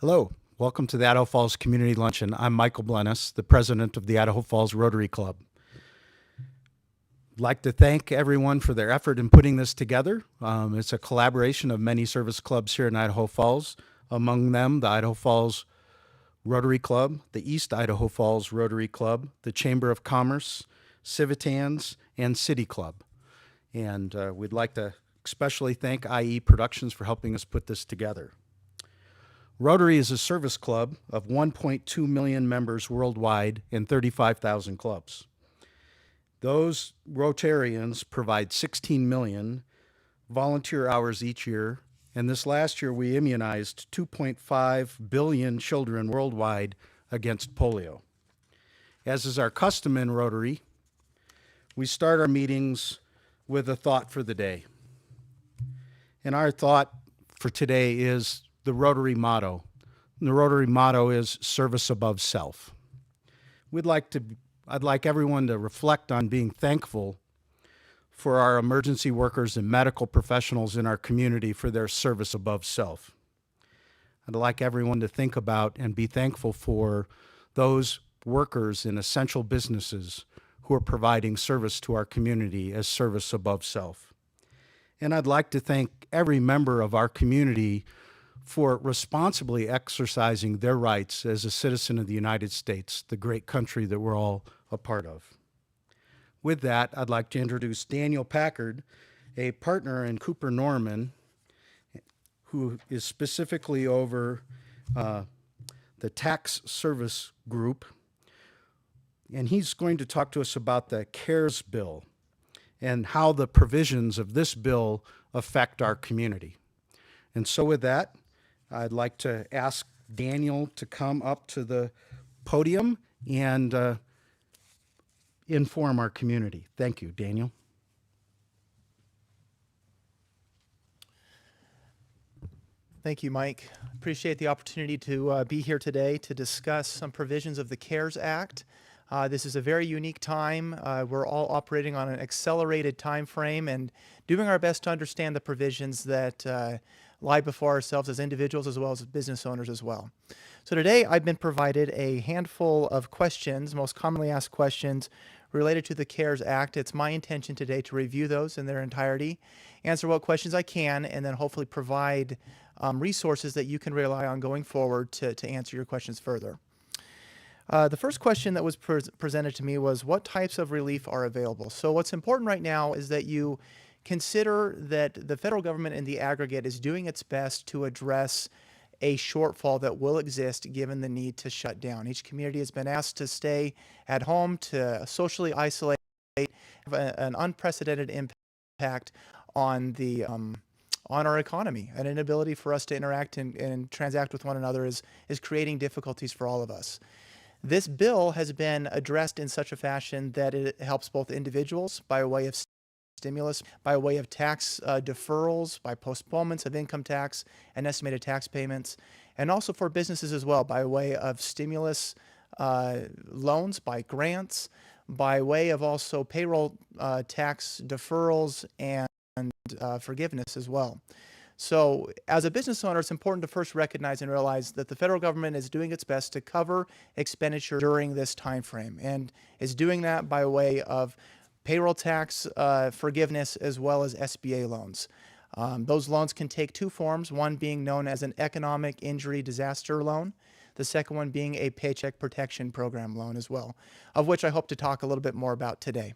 Hello, welcome to the Idaho Falls Community Luncheon. I'm Michael Blennis, the president of the Idaho Falls Rotary Club. I'd like to thank everyone for their effort in putting this together. It's a collaboration of many service clubs here in Idaho Falls, among them the Idaho Falls Rotary Club, the East Idaho Falls Rotary Club, the Chamber of Commerce, Civitans, and City Club. And we'd like to especially thank IE Productions for helping us put this together. Rotary is a service club of 1.2 million members worldwide and 35,000 clubs. Those Rotarians provide 16 million volunteer hours each year, and this last year we immunized 2.5 billion children worldwide against polio. As is our custom in Rotary, we start our meetings with a thought for the day. And our thought for today is the Rotary motto. And the Rotary motto is service above self. I'd like everyone to reflect on being thankful for our emergency workers and medical professionals in our community for their service above self. I'd like everyone to think about and be thankful for those workers in essential businesses who are providing service to our community as service above self. And I'd like to thank every member of our community for responsibly exercising their rights as a citizen of the United States, the great country that we're all a part of. With that, I'd like to introduce Daniel Packard, a partner in Cooper Norman, who is specifically over the tax service group. And he's going to talk to us about the CARES bill and how the provisions of this bill affect our community. And so with that, I'd like to ask Daniel to come up to the podium and inform our community. Thank you, Daniel. Thank you, Mike. Appreciate the opportunity to be here today to discuss some provisions of the CARES Act. This is a very unique time. We're all operating on an accelerated time frame and doing our best to understand the provisions that lie before ourselves as individuals as well as business owners as well. So today I've been provided a handful of questions, most commonly asked questions related to the CARES Act. It's my intention today to review those in their entirety, answer what questions I can, and then hopefully provide resources that you can rely on going forward to answer your questions further. The first question that was presented to me was, what types of relief are available? So what's important right now is that you consider that the federal government in the aggregate is doing its best to address a shortfall that will exist given the need to shut down. Each community has been asked to stay at home, to socially isolate, an unprecedented impact on the on our economy. An inability for us to interact and transact with one another is creating difficulties for all of us. This bill has been addressed in such a fashion that it helps both individuals by way of stimulus, by way of tax deferrals, by postponements of income tax and estimated tax payments, and also for businesses as well by way of stimulus loans, by grants, by way of also payroll tax deferrals and forgiveness as well. So as a business owner, it's important to first recognize and realize that the federal government is doing its best to cover expenditure during this time frame, and is doing that by way of payroll tax forgiveness as well as SBA loans. Those loans can take two forms, one being known as an economic injury disaster loan, the second one being a paycheck protection program loan as well, of which I hope to talk a little bit more about today.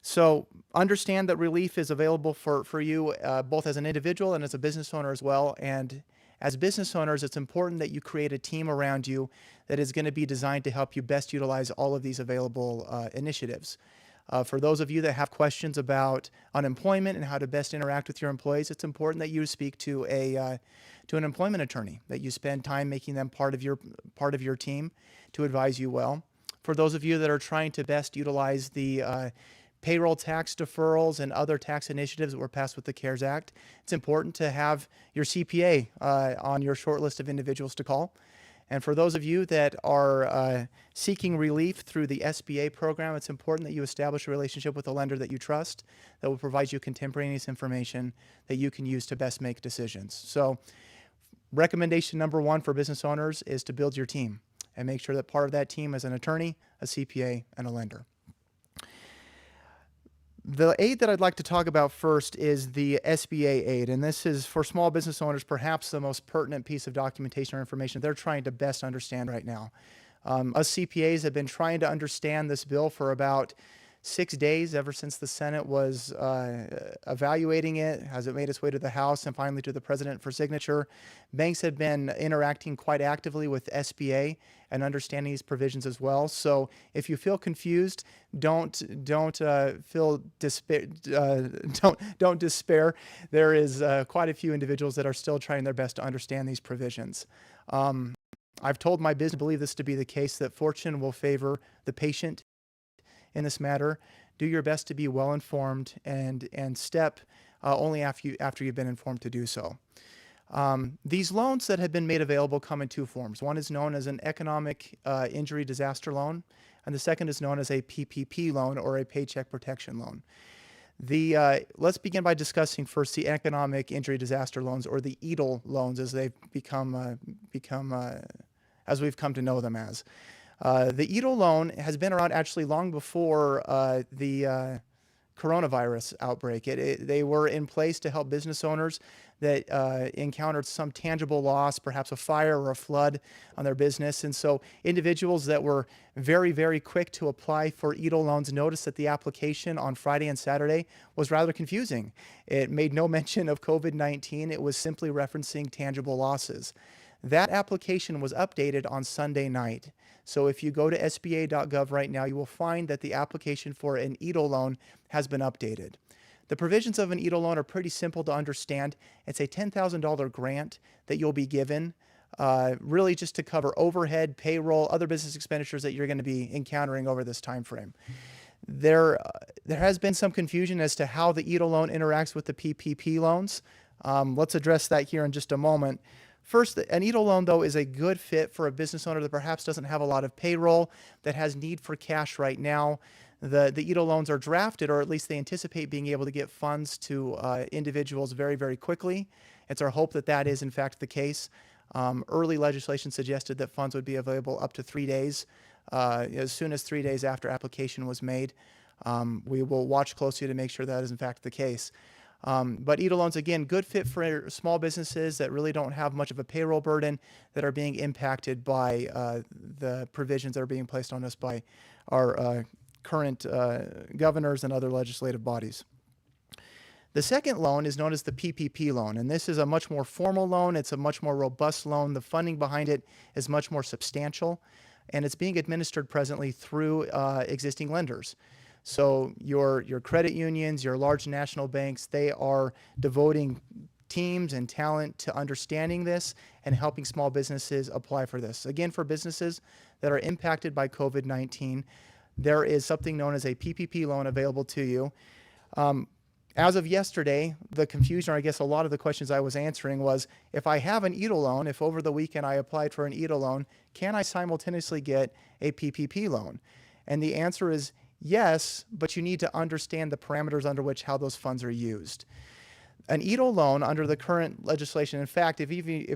So understand that relief is available for you both as an individual and as a business owner as well. And as business owners, it's important that you create a team around you that is going to be designed to help you best utilize all of these available initiatives. For those of you that have questions about unemployment and how to best interact with your employees, it's important that you speak to an employment attorney, that you spend time making them part of your team to advise you well. For those of you that are trying to best utilize the payroll tax deferrals and other tax initiatives that were passed with the CARES Act, it's important to have your CPA on your short list of individuals to call. And for those of you that are seeking relief through the SBA program, it's important that you establish a relationship with a lender that you trust that will provide you contemporaneous information that you can use to best make decisions. So Recommendation number one for business owners is to build your team and make sure that part of that team is an attorney, a CPA, and a lender. The aid that I'd like to talk about first is the SBA aid, and this is for small business owners perhaps the most pertinent piece of documentation or information they're trying to best understand right now. Us CPAs have been trying to understand this bill for about 6 days, ever since the Senate was evaluating it, as it made its way to the House and finally to the President for signature. Banks have been interacting quite actively with SBA and understanding these provisions as well. So if you feel confused, don't feel despair. Don't despair. There is quite a few individuals that are still trying their best to understand these provisions. I've told my business to believe this to be the case, that fortune will favor the patient in this matter. Do your best to be well informed and step only after you've been informed to do so. These loans that have been made available come in two forms. One is known as an economic injury disaster loan, and the second is known as a PPP loan, or a paycheck protection loan. Let's begin by discussing first the economic injury disaster loans, or the EIDL loans, as they've as we've come to know them as. The EIDL loan has been around actually long before the coronavirus outbreak. They were in place to help business owners that encountered some tangible loss, perhaps a fire or a flood on their business. And so individuals that were very, very quick to apply for EIDL loans noticed that the application on Friday and Saturday was rather confusing. It made no mention of COVID-19. It was simply referencing tangible losses. That application was updated on Sunday night. So if you go to sba.gov right now, you will find that the application for an EIDL loan has been updated. The provisions of an EIDL loan are pretty simple to understand. It's a $10,000 grant that you'll be given, really just to cover overhead, payroll, other business expenditures that you're going to be encountering over this time frame. There has been some confusion as to how the EIDL loan interacts with the PPP loans. Let's address that here in just a moment. First, an EIDL loan, though, is a good fit for a business owner that perhaps doesn't have a lot of payroll, that has need for cash right now. The EIDL loans are drafted, or at least they anticipate being able to get funds to individuals very, very quickly. It's our hope that that is, in fact, the case. Early legislation suggested that funds would be available up to 3 days, as soon as 3 days after application was made. We will watch closely to make sure that is, in fact, the case. But EIDL loans, again, good fit for small businesses that really don't have much of a payroll burden, that are being impacted by the provisions that are being placed on us by our current governors and other legislative bodies. The second loan is known as the PPP loan, and this is a much more formal loan. It's a much more robust loan. The funding behind it is much more substantial, and it's being administered presently through existing lenders. So your credit unions, your large national banks, they are devoting teams and talent to understanding this and helping small businesses apply for this. Again, for businesses that are impacted by COVID-19, there is something known as a PPP loan available to you. As of yesterday, the confusion, or I guess a lot of the questions I was answering, was, if I have an EIDL loan, if over the weekend I applied for an EIDL loan, can I simultaneously get a PPP loan? And the answer is yes, but you need to understand the parameters under which how those funds are used. An EIDL loan under the current legislation, in fact, if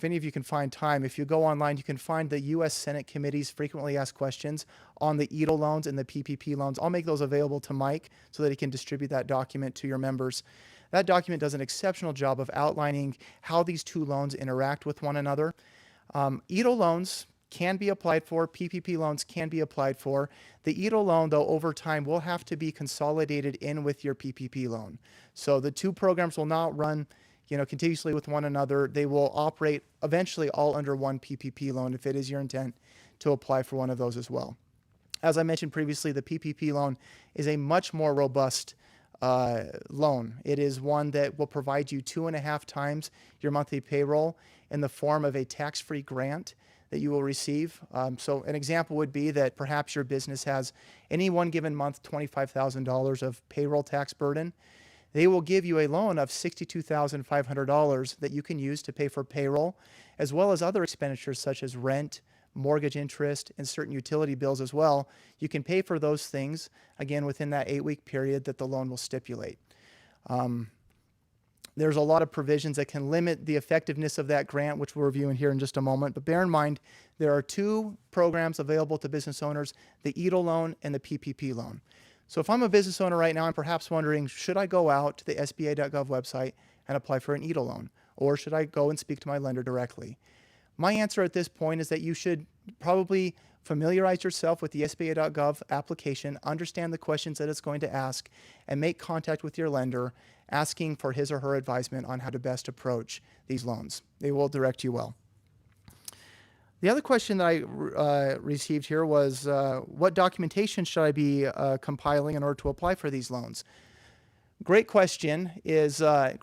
any of you can find time, if you go online, you can find the U.S. Senate Committee's frequently asked questions on the EIDL loans and the PPP loans. I'll make those available to Mike so that he can distribute that document to your members. That document does an exceptional job of outlining how these two loans interact with one another. EIDL loans can be applied for. PPP loans can be applied for. The EIDL loan, though, over time will have to be consolidated in with your PPP loan. So the two programs will not run, continuously with one another. They will operate eventually all under one PPP loan if it is your intent to apply for one of those as well. As I mentioned previously, the PPP loan is a much more robust loan. It is one that will provide you 2.5 times your monthly payroll in the form of a tax-free grant that you will receive. So an example would be that perhaps your business has any one given month $25,000 of payroll tax burden. They will give you a loan of $62,500 that you can use to pay for payroll, as well as other expenditures such as rent, mortgage interest, and certain utility bills as well. You can pay for those things, again, within that 8-week period that the loan will stipulate. There's a lot of provisions that can limit the effectiveness of that grant, which we'll review in here in just a moment. But bear in mind, there are two programs available to business owners, the EIDL loan and the PPP loan. So if I'm a business owner right now, I'm perhaps wondering, should I go out to the SBA.gov website and apply for an EIDL loan? Or should I go and speak to my lender directly? My answer at this point is that you should probably familiarize yourself with the SBA.gov application, understand the questions that it's going to ask, and make contact with your lender, asking for his or her advisement on how to best approach these loans. They will direct you well. The other question that I received here was, what documentation should I be compiling in order to apply for these loans? Great question is, I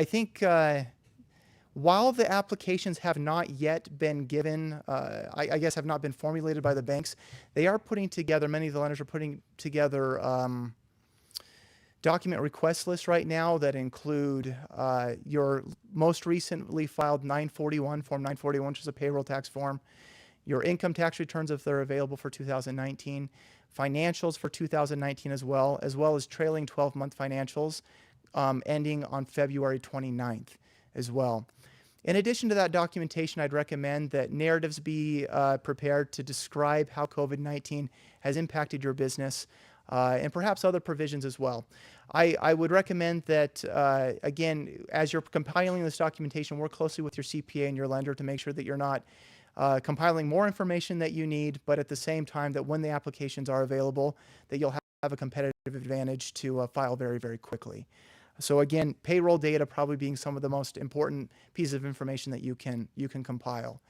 think, while the applications have not yet been given, I guess have not been formulated by the banks, they are putting together, many of the lenders are putting together document request lists right now that include your most recently filed 941, Form 941, which is a payroll tax form, your income tax returns if they're available for 2019, financials for 2019 as well as trailing 12-month financials ending on February 29th as well. In addition to that documentation, I'd recommend that narratives be prepared to describe how COVID-19 has impacted your business and perhaps other provisions as well. I would recommend that, again, as you're compiling this documentation, work closely with your CPA and your lender to make sure that you're not compiling more information that you need, but at the same time that when the applications are available, that you'll have a competitive advantage to file very, very quickly. So again, payroll data probably being some of the most important pieces of information that you can compile.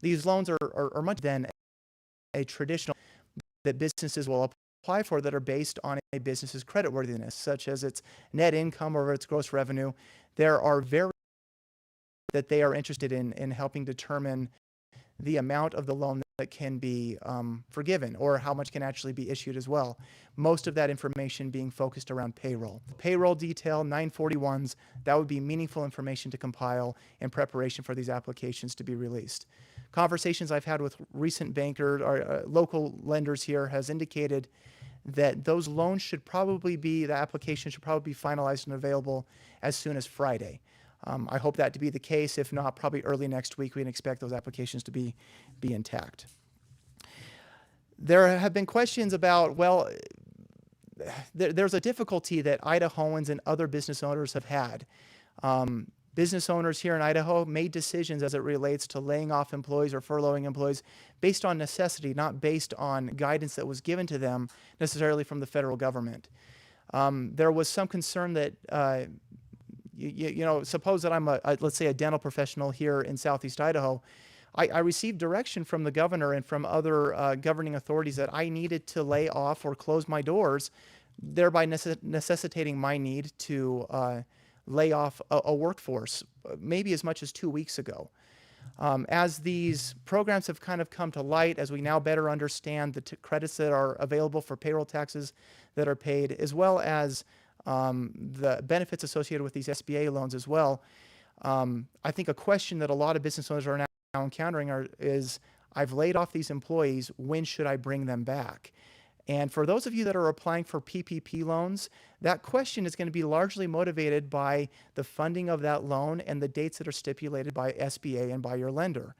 These loans are much than a traditional that businesses will apply for that are based on a business's creditworthiness, such as its net income or its gross revenue. There are very that they are interested in helping determine the amount of the loan that can be forgiven or how much can actually be issued as well. Most of that information being focused around payroll. Payroll detail, 941s, that would be meaningful information to compile in preparation for these applications to be released. Conversations I've had with recent bankers or local lenders here has indicated that those loans should probably be, the application should probably be finalized and available as soon as Friday. I hope that to be the case. If not, probably early next week, we can expect those applications to be intact. There have been questions about, well, there's a difficulty that Idahoans and other business owners have had. Business owners here in Idaho made decisions as it relates to laying off employees or furloughing employees based on necessity, not based on guidance that was given to them necessarily from the federal government. There was some concern that you know, suppose that I'm let's say a dental professional here in Southeast Idaho. I received direction from the governor and from other governing authorities that I needed to lay off or close my doors, thereby necessitating my need to lay off a workforce, maybe as much as 2 weeks ago. As these programs have kind of come to light, as we now better understand the credits that are available for payroll taxes that are paid, as well as the benefits associated with these SBA loans as well, I think a question that a lot of business owners are now encountering is, I've laid off these employees, when should I bring them back? And for those of you that are applying for PPP loans, that question is going to be largely motivated by the funding of that loan and the dates that are stipulated by SBA and by your lender.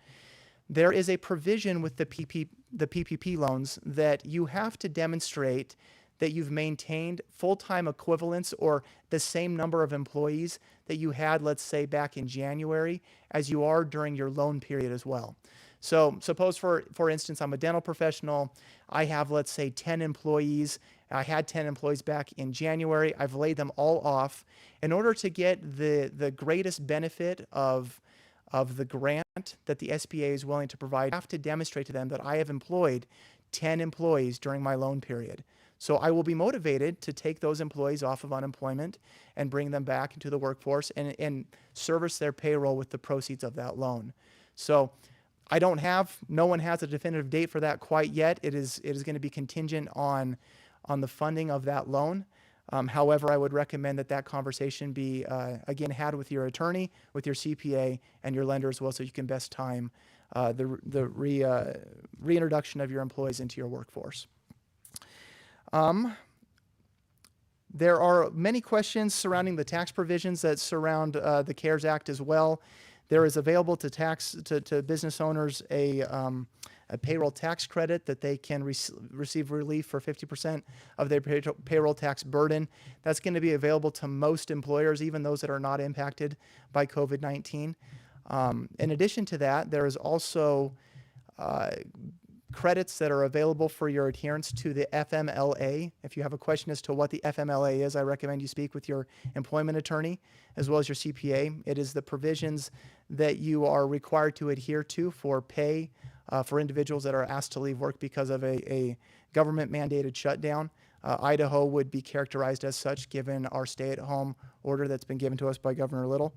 There is a provision with the PPP loans that you have to demonstrate that you've maintained full-time equivalents or the same number of employees that you had, let's say, back in January, as you are during your loan period as well. So suppose, for instance, I'm a dental professional. I have, let's say, 10 employees. I had 10 employees back in January. I've laid them all off. In order to get the greatest benefit of the grant that the SBA is willing to provide, I have to demonstrate to them that I have employed 10 employees during my loan period. So I will be motivated to take those employees off of unemployment and bring them back into the workforce and service their payroll with the proceeds of that loan. So no one has a definitive date for that quite yet. It is going to be contingent on the funding of that loan. However, I would recommend that conversation be, again, had with your attorney, with your CPA, and your lender as well, so you can best time the reintroduction of your employees into your workforce. There are many questions surrounding the tax provisions that surround the CARES Act as well. There is available to business owners a payroll tax credit that they can receive relief for 50% of their payroll tax burden. That's going to be available to most employers, even those that are not impacted by COVID-19. In addition to that, there is also credits that are available for your adherence to the FMLA. If you have a question as to what the FMLA is, I recommend you speak with your employment attorney as well as your CPA. It is the provisions that you are required to adhere to for pay for individuals that are asked to leave work because of a government mandated shutdown. Idaho would be characterized as such given our stay-at-home order that's been given to us by Governor Little.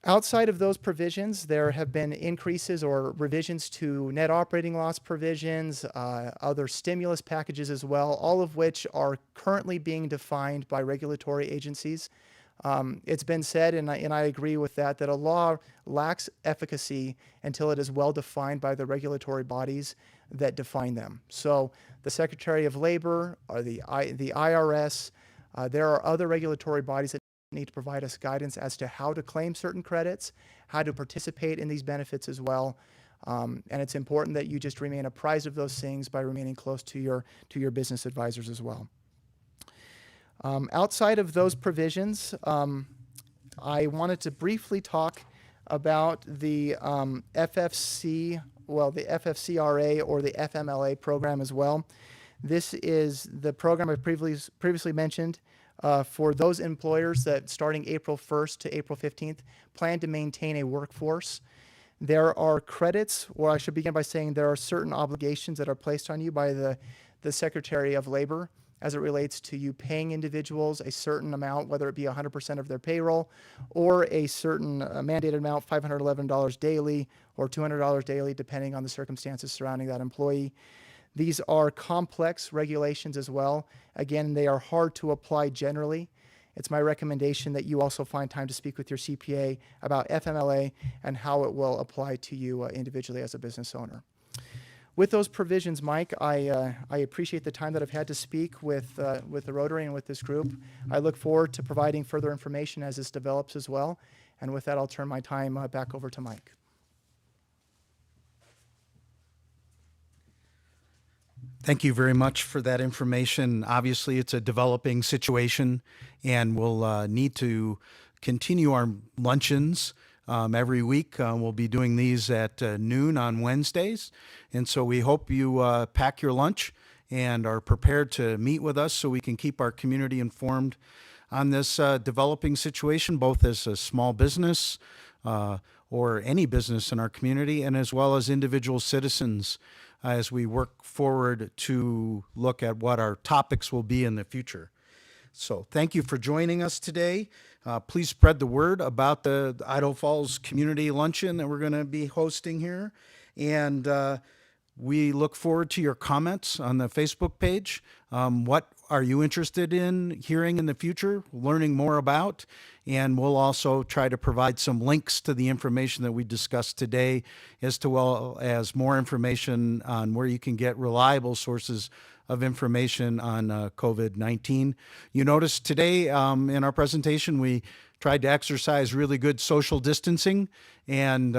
Outside of those provisions, there have been increases or revisions to net operating loss provisions, other stimulus packages as well, all of which are currently being defined by regulatory agencies. It's been said, and I agree with that a law lacks efficacy until it is well defined by the regulatory bodies that define them. So the Secretary of Labor, or the IRS, there are other regulatory bodies that need to provide us guidance as to how to claim certain credits, how to participate in these benefits as well. And it's important that you just remain apprised of those things by remaining close to your business advisors as well. Outside of those provisions, I wanted to briefly talk about the FFCRA or the FMLA program as well. This is the program I previously mentioned for those employers that starting April 1st to April 15th plan to maintain a workforce. There are credits, or I should begin by saying there are certain obligations that are placed on you by the Secretary of Labor as it relates to you paying individuals a certain amount, whether it be 100% of their payroll or a certain mandated amount, $511 daily or $200 daily, depending on the circumstances surrounding that employee. These are complex regulations as well. Again, they are hard to apply generally. It's my recommendation that you also find time to speak with your CPA about FMLA and how it will apply to you individually as a business owner. With those provisions, Mike, I appreciate the time that I've had to speak with the Rotary and with this group. I look forward to providing further information as this develops as well. And with that, I'll turn my time back over to Mike. Thank you very much for that information. Obviously, it's a developing situation, and we'll need to continue our luncheons every week. We'll be doing these at noon on Wednesdays, and so we hope you pack your lunch and are prepared to meet with us so we can keep our community informed on this developing situation, both as a small business or any business in our community, and as well as individual citizens as we work forward to look at what our topics will be in the future. So thank you for joining us today. Please spread the word about the Idaho Falls Community Luncheon that we're going to be hosting here. And we look forward to your comments on the Facebook page. What are you interested in hearing in the future, learning more about? And we'll also try to provide some links to the information that we discussed today, as well as more information on where you can get reliable sources of information on COVID-19. You noticed today in our presentation, we tried to exercise really good social distancing, and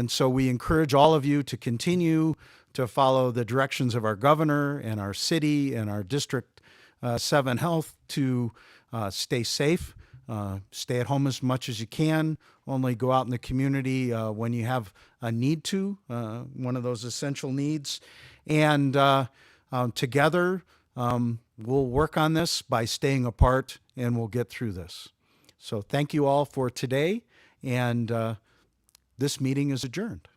so we encourage all of you to continue to follow the directions of our governor and our city and our District 7 Health to stay safe, stay at home as much as you can, only go out in the community when you have a need to, one of those essential needs. And together, we'll work on this by staying apart, and we'll get through this. So thank you all for today, and this meeting is adjourned.